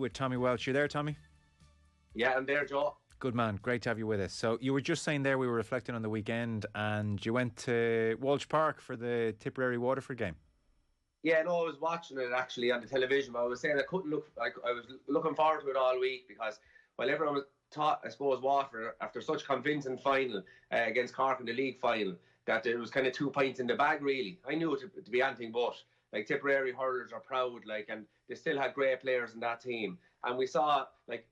with Tommy Walsh. You there, Tommy? Yeah, I'm there, Joe. Good man, great to have you with us. So you were just saying there we were reflecting on the weekend and you went to Walsh Park for the Tipperary-Waterford game. Yeah, no, I was watching it actually on the television, but I was saying I couldn't look. I was looking forward to it all week because while everyone was taught, I suppose, Watford after such convincing final against Cork in the league final, that it was kind of 2 points in the bag. Really, I knew it to be anything but. Like, Tipperary hurlers are proud, like, and they still had great players in that team. And we saw, like,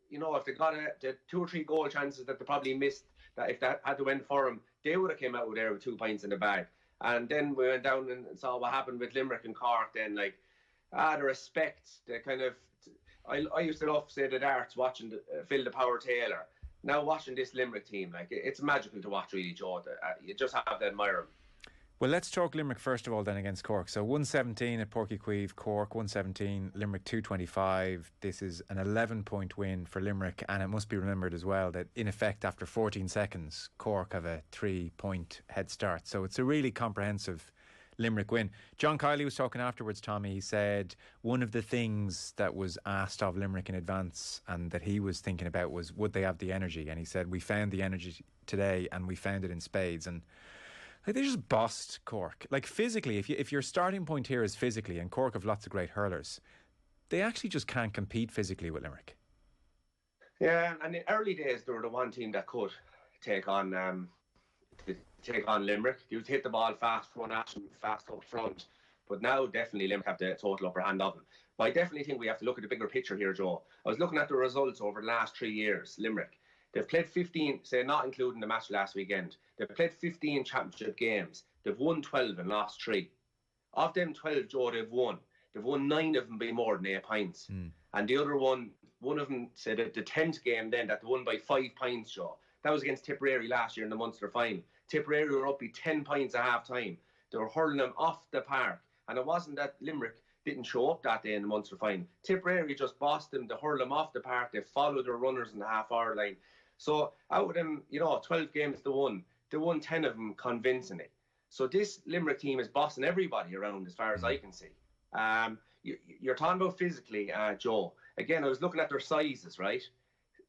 you know, if they got the 2 or 3 goal chances that they probably missed, that if that had to win for them, they would have came out there with 2 points in the bag. And then we went down and saw what happened with Limerick and Cork. Then, like, the respect, the kind of, I used to love, say, the darts watching Phil the Power Taylor. Now watching this Limerick team, like, it's magical to watch, really, Joe. You just have to admire them. Well, let's talk Limerick first of all then against Cork. So 117 at Porky Queeve, Cork 117, Limerick 225. This is an 11-point win for Limerick, and it must be remembered as well that in effect after 14 seconds Cork have a 3-point head start. So it's a really comprehensive Limerick win. John Kiley was talking afterwards, Tommy. He said one of the things that was asked of Limerick in advance and that he was thinking about was would they have the energy, and he said we found the energy today and we found it in spades. And like, they just bossed Cork. Like, physically, if your starting point here is physically, and Cork have lots of great hurlers, they actually just can't compete physically with Limerick. Yeah, and in early days, they were the one team that could take on Limerick. You would hit the ball fast, run action fast up front. But now, definitely, Limerick have the total upper hand of them. But I definitely think we have to look at the bigger picture here, Joe. I was looking at the results over the last 3 years, Limerick. They've played 15, say not including the match last weekend, they've played 15 championship games. They've won 12 and lost 3. Of them 12, Joe, they've won 9 of them by more than 8 points. And the other one of them, say the 10th game then, that they won by 5 points, Joe. That was against Tipperary last year in the Munster final. Tipperary were up by 10 points at half time. They were hurling them off the park. And it wasn't that Limerick didn't show up that day in the Munster final. Tipperary just bossed them, they hurled them off the park, they followed their runners in the half-hour line. So out of them, 12 games they won 10 of them convincingly. So this Limerick team is bossing everybody around as far as I can see. You're talking about physically, Joe. Again, I was looking at their sizes, right?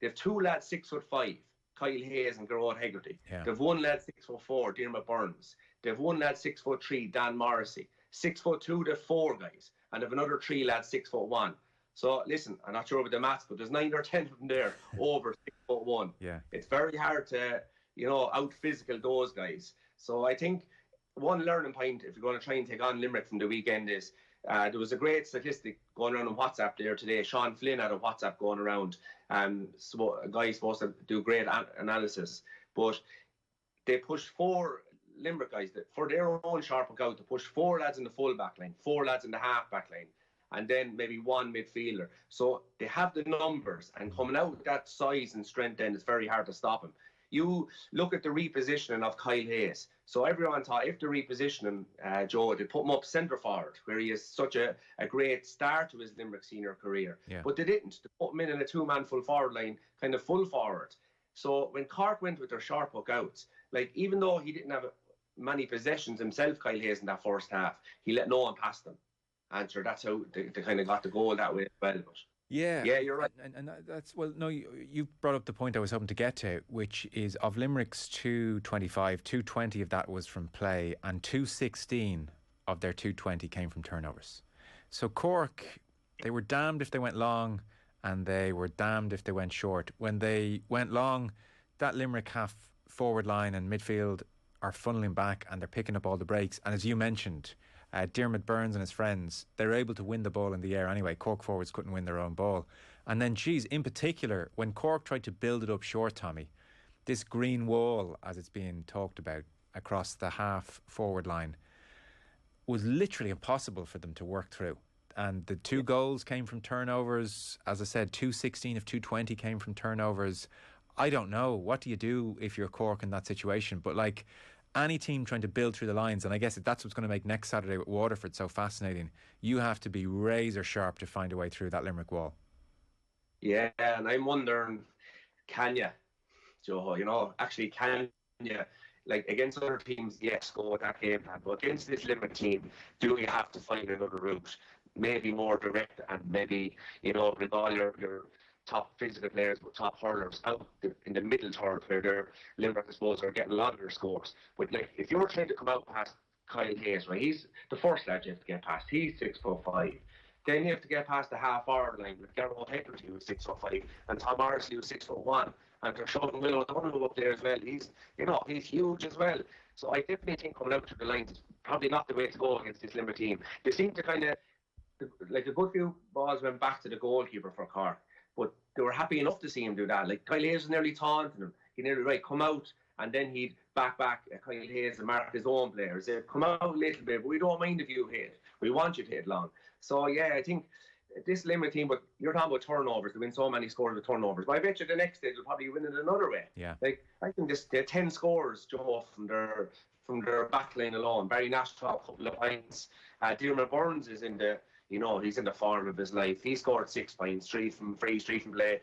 They have 2 lads 6'5", Kyle Hayes and Gerard Hegarty. Yeah. They've 1 lad 6'4", Diarmaid Burns. They've 1 lad 6'3", Dan Morrissey. 6'2", they've 4 guys. And they've another 3 lads 6'1". So listen, I'm not sure about the maths, but there's 9 or 10 of them there over 6'1". Yeah, it's very hard to out physical those guys. So I think one learning point if you're going to try and take on Limerick from the weekend is there was a great statistic going around on WhatsApp there today. Sean Flynn had a WhatsApp going around, so a guy supposed to do great analysis, but they pushed 4 Limerick guys for their own sharp out to push 4 lads in the full back line, 4 lads in the half back line, and then maybe 1 midfielder. So they have the numbers, and coming out with that size and strength, then it's very hard to stop him. You look at the repositioning of Kyle Hayes. So everyone thought if they reposition him, Joe, they put him up centre forward, where he is such a great start to his Limerick senior career. Yeah. But they didn't. They put him in a 2-man full forward line, kind of full forward. So when Cork went with their sharp hook outs, like, even though he didn't have many possessions himself, Kyle Hayes, in that first half, he let no one past them. And sure, that's how they kind of got the goal that way as well. But yeah, you're right. And that's, well, no, you brought up the point I was hoping to get to, which is of Limerick's 225, 220 of that was from play, and 216 of their 220 came from turnovers. So Cork, they were damned if they went long, and they were damned if they went short. When they went long, that Limerick half forward line and midfield are funneling back and they're picking up all the breaks. And as you mentioned, Diarmaid Burns and his friends, they're able to win the ball in the air anyway. Cork forwards couldn't win their own ball. And then, in particular, when Cork tried to build it up short, Tommy, this green wall, as it's being talked about, across the half forward line, was literally impossible for them to work through. And the 2 goals came from turnovers. As I said, 216 of 220 came from turnovers. I don't know. What do you do if you're Cork in that situation? But like any team trying to build through the lines, and I guess that's what's going to make next Saturday with Waterford so fascinating, you have to be razor sharp to find a way through that Limerick wall. Yeah, and I'm wondering, can you, Joe, actually can you, like against other teams, yes, go with that game plan, but against this Limerick team, do you have to find another route? maybe more direct and maybe, bring all your top physical players, but top hurlers out in the middle third where Limerick, I suppose, are getting a lot of their scores. But like, if you're trying to come out past Kyle Hayes, right, he's the first lad you have to get past. He's 6'5". Then you have to get past the half-hour line with Garrow Hegarty, who was 6'5", and Tom Morrissey, who was 6'1", and they're showing Will O'Donoghue up there as well. He's huge as well. So I definitely think coming out to the lines is probably not the way to go against this Limerick team. They seem to kind of, like, a good few balls went back to the goalkeeper for Cork, but they were happy enough to see him do that. Like, Kyle Hayes was nearly taunting him. He nearly, come out, and then he'd back Kyle Hayes and mark his own players. They'd come out a little bit, but we don't mind if you hit. We want you to hit long. So, yeah, I think this Limerick team, but you're talking about turnovers, they win so many scores with turnovers. But I bet you the next day they'll probably win it another way. Yeah. Like, I think they had 10 scores, Joe, from their back line alone. Barry Nash top couple of points. Diarmaid Burns is in the, he's in the form of his life. He scored 6 points, 3 from free, 3 from play.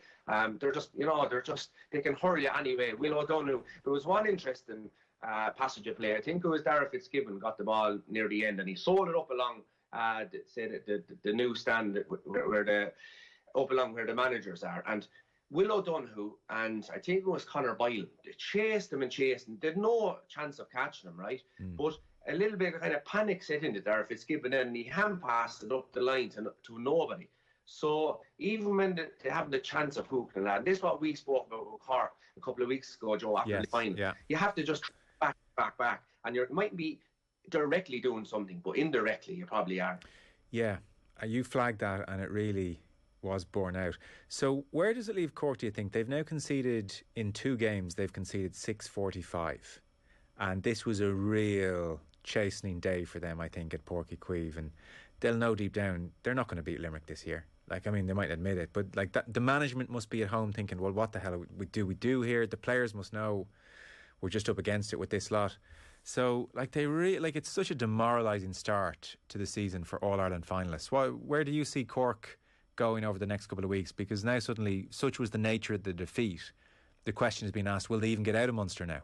They're just, they can hurl you anyway. Will O'Donoghue, there was one interesting passage of play. I think it was Dara Fitzgibbon got the ball near the end and he sold it up along, say the new stand where up along where the managers are. And Will O'Donoghue and I think it was Conor Boylan, they chased him. They had no chance of catching him, right? But a little bit of kind of panic set into there if it's given in, and he hand passed it up the line to nobody. So even when they have the chance of hooking that, this is what we spoke about with Cork a couple of weeks ago, Joe, after the final. You have to just back, and you might be directly doing something, but indirectly you probably are. Yeah, you flagged that, and it really was borne out. So where does it leave Cork, do you think? They've now conceded in 2 games, they've conceded 6:45, and this was a real chastening day for them, I think, at Páirc Uí Chaoimh, and they'll know deep down they're not going to beat Limerick this year. Like, I mean, they might admit it, but like that, the management must be at home thinking, well, what the hell we do here? The players must know we're just up against it with this lot. So, like, it's such a demoralising start to the season for All-Ireland finalists. Where do you see Cork going over the next couple of weeks? Because now suddenly, such was the nature of the defeat, the question has been asked, will they even get out of Munster now?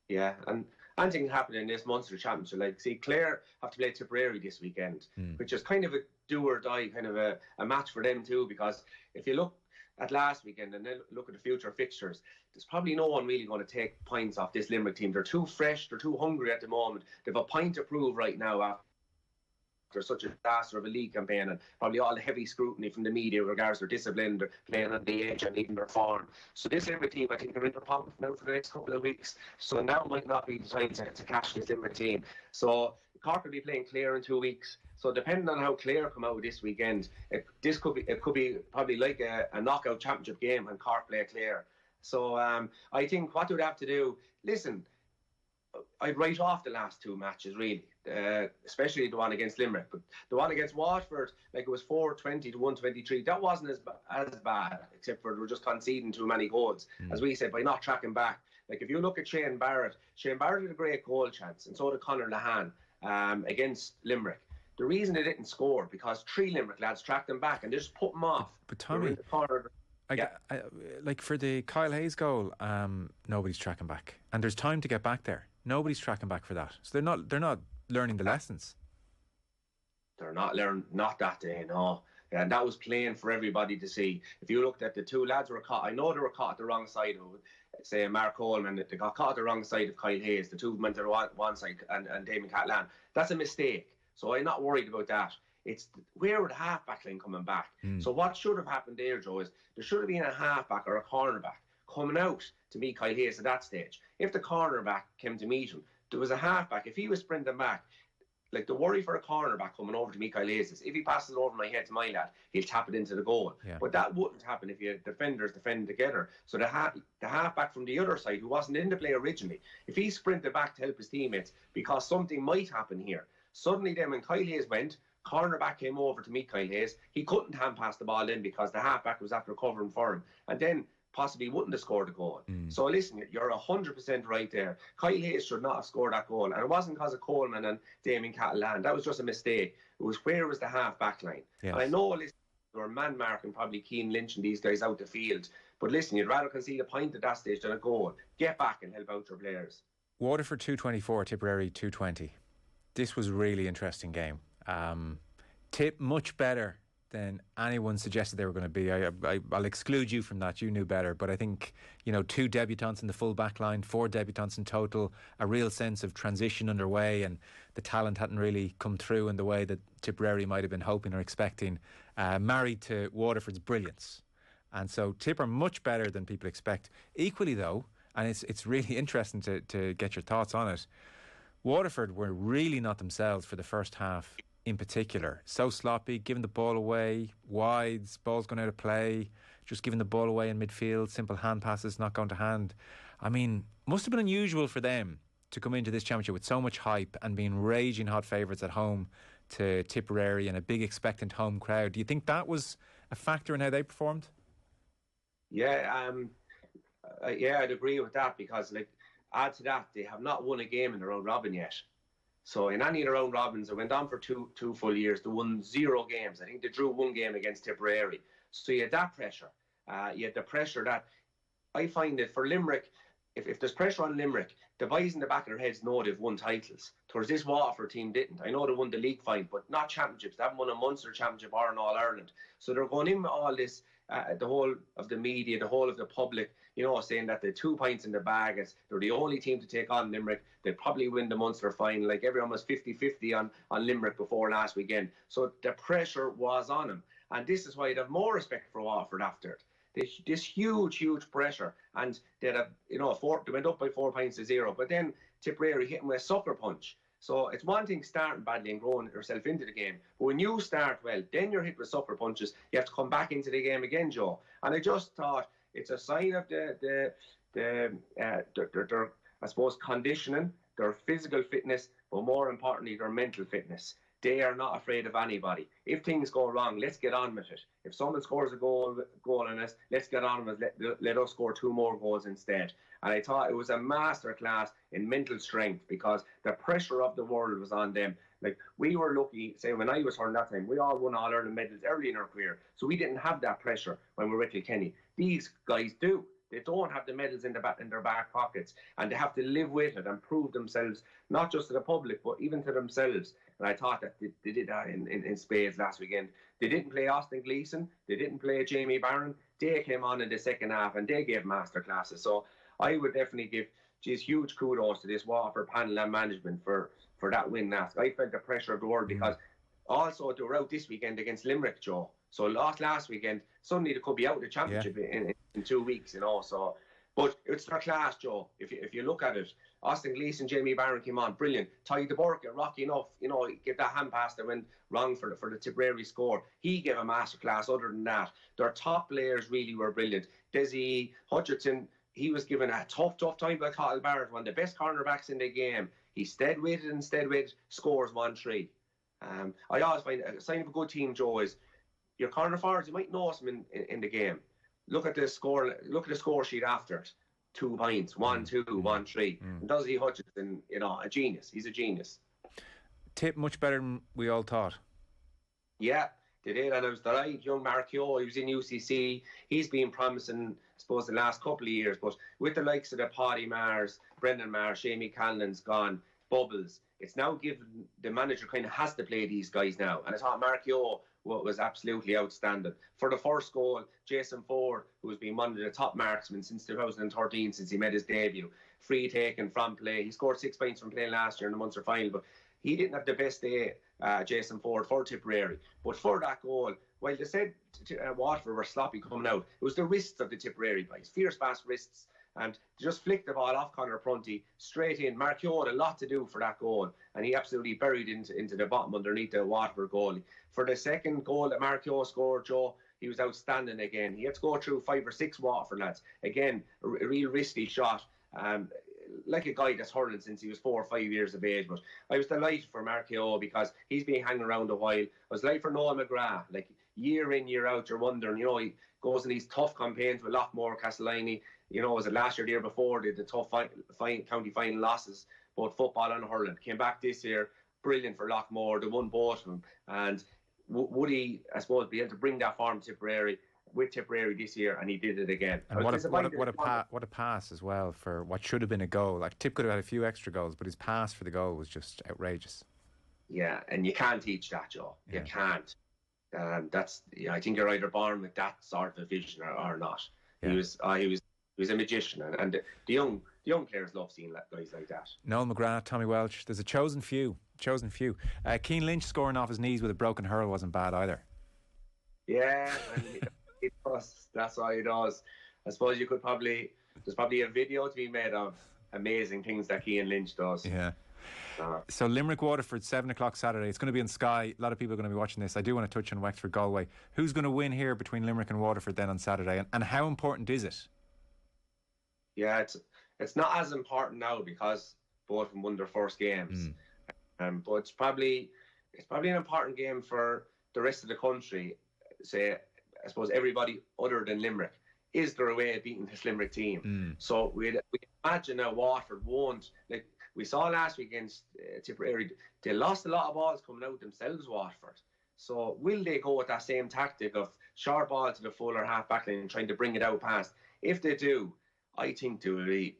Yeah, and anything can happen in this Munster Championship. Like, see, Clare have to play Tipperary this weekend, which is kind of a do or die kind of a match for them too, because if you look at last weekend and then look at the future fixtures, there's probably no one really going to take points off this Limerick team. They're too fresh, they're too hungry at the moment. They've a point to prove right now after such a disaster of a league campaign and probably all the heavy scrutiny from the media with regards to their discipline, they're playing on the edge and even their form. So this Limerick team, I think they're in their pocket now for the next couple of weeks. So now might not be the time to catch this Limerick team. So Cork will be playing Clare in 2 weeks. So depending on how Clare come out this weekend, it could be probably like a knockout championship game when Cork play Clare. So I think what they'd have to do, listen, I'd write off the last 2 matches really, especially the one against Limerick, but the one against Watford, like it was 420 to 123. That wasn't as bad, except for they were just conceding too many goals, as we said, by not tracking back. Like if you look at Shane Barrett had a great goal chance, and so did Conor Lahan against Limerick. The reason they didn't score because 3 Limerick lads tracked them back and they just put them off. But Tommy, like for the Kyle Hayes goal, nobody's tracking back, and there's time to get back there. Nobody's tracking back for that, so they're not learning the lessons. They're not learning, not that day, no. And that was plain for everybody to see. If you looked at the 2 lads were caught, I know they were caught at the wrong side of, say, Mark Coleman, they got caught at the wrong side of Kyle Hayes. The 2 went to one side and Damon Catlan. That's a mistake. So I'm not worried about that. It's where would the half-back line coming back? So what should have happened there, Joe, is there should have been a half-back or a cornerback coming out to meet Kyle Hayes at that stage. If the cornerback came to meet him, there was a half-back. If he was sprinting back, like the worry for a cornerback coming over to meet Kyle Hayes is if he passes it over my head to my lad, he'll tap it into the goal. Yeah. But that wouldn't happen if your defenders defend together. So the half-back from the other side, who wasn't in the play originally, if he sprinted back to help his teammates because something might happen here, suddenly then when Kyle Hayes went, cornerback came over to meet Kyle Hayes. He couldn't hand pass the ball in because the halfback was after covering for him, and then possibly wouldn't have scored a goal. So listen, you're 100% right there. Kyle Hayes should not have scored that goal, and it wasn't because of Coleman and Damien Catalan. That was just a mistake. It was where was the half-back line. Yes. And I know, listen, they were man-marking, probably Keane lynching these guys out the field, but listen, you'd rather concede a point at that stage than a goal. Get back and help out your players. Waterford 224, Tipperary 220. This was a really interesting game. Tip much better than anyone suggested they were going to be. I'll exclude you from that. You knew better. But I think, 2 debutants in the full back line, 4 debutants in total, a real sense of transition underway, and the talent hadn't really come through in the way that Tipperary might have been hoping or expecting, married to Waterford's brilliance. And so Tip are much better than people expect. Equally though, and it's really interesting to get your thoughts on it, Waterford were really not themselves for the first half in particular. So sloppy, giving the ball away, wides, balls going out of play, just giving the ball away in midfield, simple hand passes not going to hand. I mean, must have been unusual for them to come into this championship with so much hype and being raging hot favourites at home to Tipperary and a big expectant home crowd. Do you think that was a factor in how they performed? Yeah, I'd agree with that, because add to that, they have not won a game in the round robin yet. So in any of the round robins, they went on for two full years. They won 0 games. I think they drew 1 game against Tipperary. So you had that pressure. You had the pressure that I find that for Limerick, if there's pressure on Limerick, the boys in the back of their heads know they've won titles. Towards this Watford team didn't. I know they won the league fine, but not championships. They haven't won a Munster championship or an All-Ireland. So they're going in with all this, the whole of the media, the whole of the public, saying that they're 2 points in the bag. They're the only team to take on Limerick. They'd probably win the Munster final. Everyone was 50-50 on Limerick before last weekend. So the pressure was on them. And this is why I'd have more respect for Watford after it. This huge pressure, and they had they went up by 4 points to 0, but then Tipperary hit them with a sucker punch. So it's one thing starting badly and growing yourself into the game, but when you start well, then you're hit with sucker punches. You have to come back into the game again, Joe. And I just thought it's a sign of their I suppose conditioning, their physical fitness, but more importantly their mental fitness. They are not afraid of anybody. If things go wrong, let's get on with it. If someone scores a goal on us, let's get on with it. Let us score 2 more goals instead. And I thought it was a masterclass in mental strength, because the pressure of the world was on them. We were lucky, say when I was hurling that time, we all won All-Ireland medals early in our career. So we didn't have that pressure when we were at Kilkenny. These guys do. They don't have the medals in their back pockets, and they have to live with it and prove themselves, not just to the public, but even to themselves. And I thought that they did that in spades last weekend. They didn't play Austin Gleeson. They didn't play Jamie Barron. They came on in the second half and they gave masterclasses. So I would definitely give huge kudos to this Watford panel and management for that win last. I felt the pressure of the world, because also they were out this weekend against Limerick, Joe. So lost last weekend. Suddenly they could be out of the championship in 2 weeks, So, but it's their class, Joe. If you look at it, Austin Gleeson, Jamie Barron came on, brilliant. Ty de Burke, rocky enough, give that hand pass that went wrong for the Tipperary score. He gave a masterclass. Other than that, their top players really were brilliant. Desi Hutchinson, he was given a tough time by Cathal Barrett, one of the best cornerbacks in the game. He stayed with it, scores 1-3. I always find a sign of a good team, Joe, is your corner forwards, you might notice them in the game. Look at the score sheet after it. 2 points, 1-2, 1-3. And Desi Hutchinson, a genius. He's a genius. Tip much better than we all thought. Yeah, they did, and I was delighted. Young Mark Keogh, he was in UCC. He's been promising, I suppose, the last couple of years, but with the likes of the Paddy Mars, Brendan Mars, Shamie Callan's gone, Bubbles, it's now given the manager kind of has to play these guys now. And I thought Mark Keogh was absolutely outstanding. For the first goal, Jason Ford, who has been one of the top marksmen since 2013, since he made his debut, free taken from play. He scored 6 points from playing last year in the Munster final, but he didn't have the best day, Jason Ford, for Tipperary. But for that goal, while they said Watford were sloppy coming out, it was the wrists of the Tipperary boys, fierce fast wrists, and just flicked the ball off Conor Prunty straight in. Mark Keogh had a lot to do for that goal, and he absolutely buried into the bottom underneath the Watford goalie. For the second goal that Mark Keogh scored, Joe, he was outstanding again. He had to go through 5 or 6 Watford lads. Again, a real risky shot. Like a guy that's hurling since he was 4 or 5 years of age. But I was delighted for Mark Keogh, because he's been hanging around a while. I was delighted for Noel McGrath. Year in, year out, you're wondering, he goes in these tough campaigns with Lockmore, Castleiney. Was it last year, the year before, they did the tough county final losses, both football and hurling. Came back this year, brilliant for Lockmore. They won both of them. And would he, I suppose, be able to bring that form to Tipperary with Tipperary this year? And he did it again. And what a pass as well for what should have been a goal. Tip could have had a few extra goals, but his pass for the goal was just outrageous. Yeah, and you can't teach that, Joe. You Yeah. can't. I think you're either born with that sort of a vision or not. Yeah. He was a magician, and the young players love seeing guys like that. Noel McGrath, Tommy Walsh. There's a chosen few. Keane Lynch scoring off his knees with a broken hurl wasn't bad either. Yeah, and he does. That's what he does. I suppose there's probably a video to be made of amazing things that Keane Lynch does. Yeah. So Limerick Waterford 7 o'clock Saturday. It's going to be on Sky. A lot of people are going to be watching this. I do want to touch on Wexford Galway. Who's going to win here between Limerick and Waterford then on Saturday, and how important is it? Yeah, it's not as important now because both of them won their first games. But it's probably an important game for the rest of the country. Say, I suppose everybody other than Limerick. Is there a way of beating this Limerick team? So we imagine now Waterford won't, like we saw last week against Tipperary, they lost a lot of balls coming out themselves, Waterford. So will they go with that same tactic of short ball to the full or half back line and trying to bring it out past? If they do, I think they'll be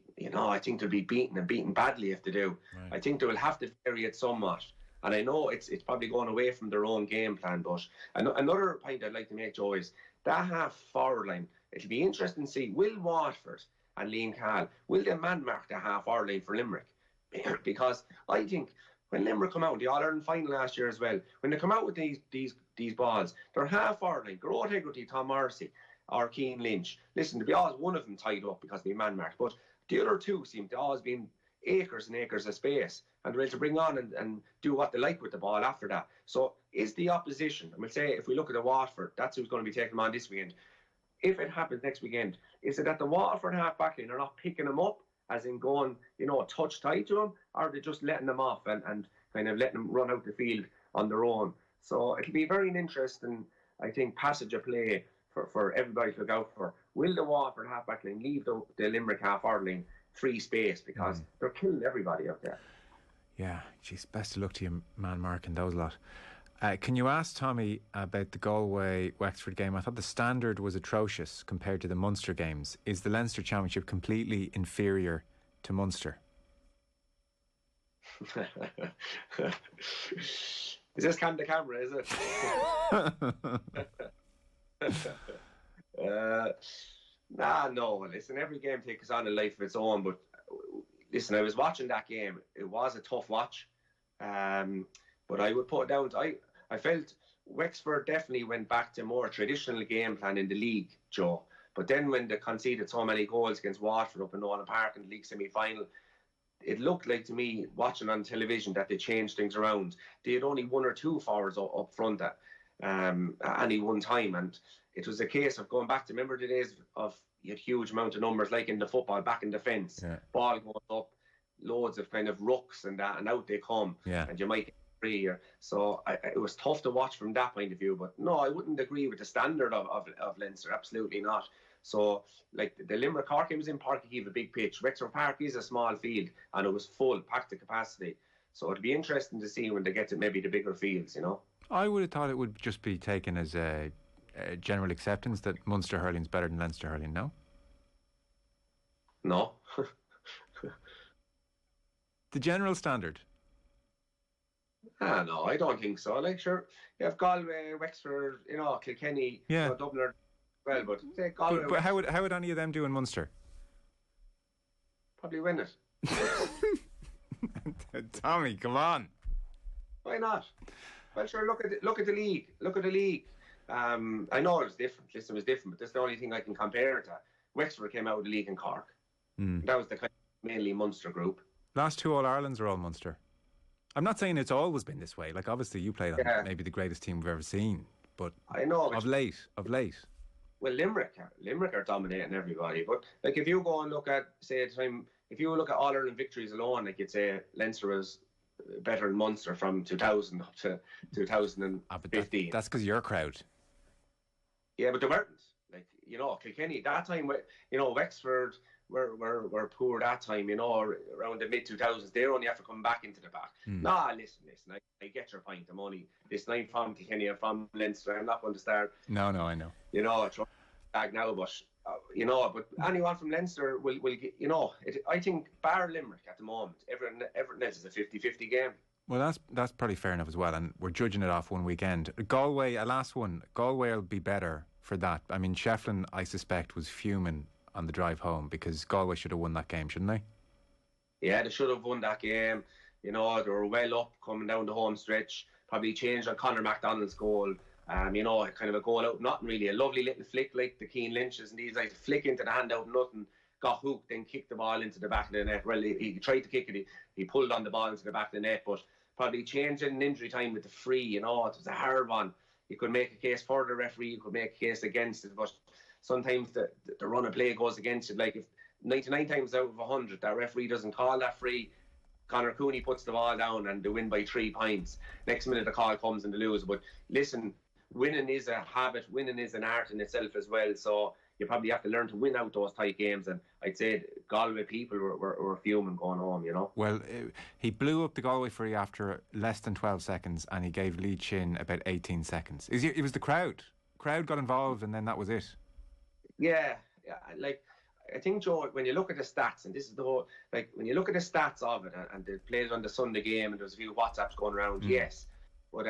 beaten badly if they do. Right. I think they will have to vary it somewhat. And I know it's probably going away from their own game plan, but another point I'd like to make, Joe, is that half forward line. It'll be interesting to see, will Watford and Liam Cahill, will they man mark the half forward line for Limerick? Because I think when Limerick come out in the All-Ireland final last year as well, when they come out with these balls, their half forward line, Growth Hegarty, Tom Morrissey, or Keane Lynch, listen, to be honest, one of them tied up because they man marked, but the other two seem to always be acres and acres of space, and they're able to bring on and do what they like with the ball after that. So is the opposition, and we'll say if we look at the Watford, that's who's going to be taking them on this weekend. If it happens next weekend, is it that the Watford half back line are not picking them up, as in going, touch tight to them, or are they just letting them off and kind of letting them run out the field on their own? So it'll be very interesting, I think, passage of play for everybody to look out for. Will the Watford half back line leave the Limerick half forward line free space, because they're killing everybody out there? Yeah, geez, best of luck to you, man, Mark, and those lot. Can you ask Tommy about the Galway-Wexford game? I thought the standard was atrocious compared to the Munster games. Is the Leinster Championship completely inferior to Munster? Is this the camera, is it? No. Listen, every game takes on a life of its own. But listen, I was watching that game. It was a tough watch. But I would put it down to, I felt Wexford definitely went back to more traditional game plan in the league, Joe. But then when they conceded so many goals against Watford up in Nolan Park in the league semi-final, it looked like to me, watching on television, that they changed things around. They had only one or two forwards up front at any one time. And it was a case of going back to, remember the days of you had huge amount of numbers, like in the football, back in defence. Yeah. Ball goes up, loads of kind of rucks and that, and out they come. Yeah. And you might get free. So it was tough to watch from that point of view. But no, I wouldn't agree with the standard of Leinster. Absolutely not. So, like, the Limerick Cork game was in Páirc Uí Chaoimh, a big pitch. Wexford Park is a small field, and it was full, packed to capacity. So it'd be interesting to see when they get to maybe the bigger fields, I would have thought it would just be taken as a general acceptance that Munster hurling's better than Leinster hurling, no? No. The general standard? No, I don't think so. Like, sure, you have Galway, Wexford, Kilkenny, Dublin, well, but say Galway. But how would any of them do in Munster? Probably win it. Tommy, come on. Why not? Well, sure. Look at the league. Look at the league. I know it was different. Listen, it was different, but that's the only thing I can compare it to. Wexford came out of the league in Cork. That was the kind of mainly Munster group. Last two All-Irelands are all Munster. I'm not saying it's always been this way. Like, obviously, you played on maybe the greatest team we've ever seen, but I know of late. Well, Limerick are dominating everybody. But like, if you go and look at, say, if you look at All-Ireland victories alone, like, you'd say Leinster was better than Munster from 2000 up to 2015. That's because your crowd. Yeah, but they weren't. Like, Kilkenny that time, Wexford were poor that time, around the mid-2000s. They're only after coming back into the back. Nah, listen, I get your point. I'm only, listen, I'm from Kilkenny, I'm from Leinster. I'm not going to start. No, I know. Tag now, but, but anyone from Leinster will get, I think bar Limerick at the moment, everyone else is a 50-50 game. Well, that's probably fair enough as well, and we're judging it off one weekend. Galway, a last one. Galway will be better for that. I mean, Shefflin, I suspect, was fuming on the drive home because Galway should have won that game, shouldn't they? Yeah, they should have won that game. You know, they were well up coming down the home stretch. Probably changed on Conor MacDonald's goal. You know, kind of a goal out, nothing really. A lovely little flick like the Keane Lynch's, and these like flick into the hand out, nothing. Got hooked, then kicked the ball into the back of the net. Well, he tried to kick it. He pulled on the ball into the back of the net, but probably changing in injury time with the free. You know, it was a hard one. You could make a case for the referee. You could make a case against it, but sometimes the run of play goes against it. Like if 99 times out of 100, that referee doesn't call that free, Conor Cooney puts the ball down and they win by 3 points. Next minute the call comes and they lose. But listen, winning is a habit. Winning is an art in itself as well. So you probably have to learn to win out those tight games. And I'd say Galway people were fuming going home, you know. Well, he blew up the Galway free after less than 12 seconds and he gave Lee Chin about 18 seconds. It was the crowd. Crowd got involved and then that was it. Yeah, like I think, Joe, when you look at the stats, and this is the whole, like when you look at the stats of it, and they played it on the Sunday game, and there was a few WhatsApps going around, yes. But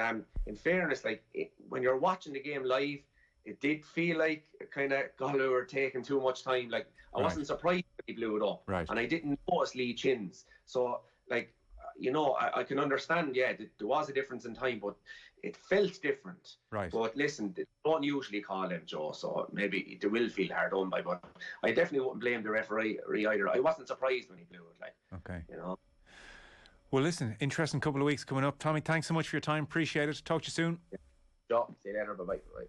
in fairness, like when you're watching the game live, it did feel like kind of Galway were taking too much time. Like I wasn't surprised when he blew it up, and I didn't notice Lee Chin's. So like, you know, I can understand. Yeah, there was a difference in time, but it felt different. Right. But listen, they don't usually call him, Joe, so maybe they will feel hard done by. But I definitely wouldn't blame the referee either. I wasn't surprised when he blew it. Like, okay, you know. Well, listen, interesting couple of weeks coming up. Tommy, thanks so much for your time. Appreciate it. Talk to you soon. Yeah. Joe, see you later. Bye-bye. Bye.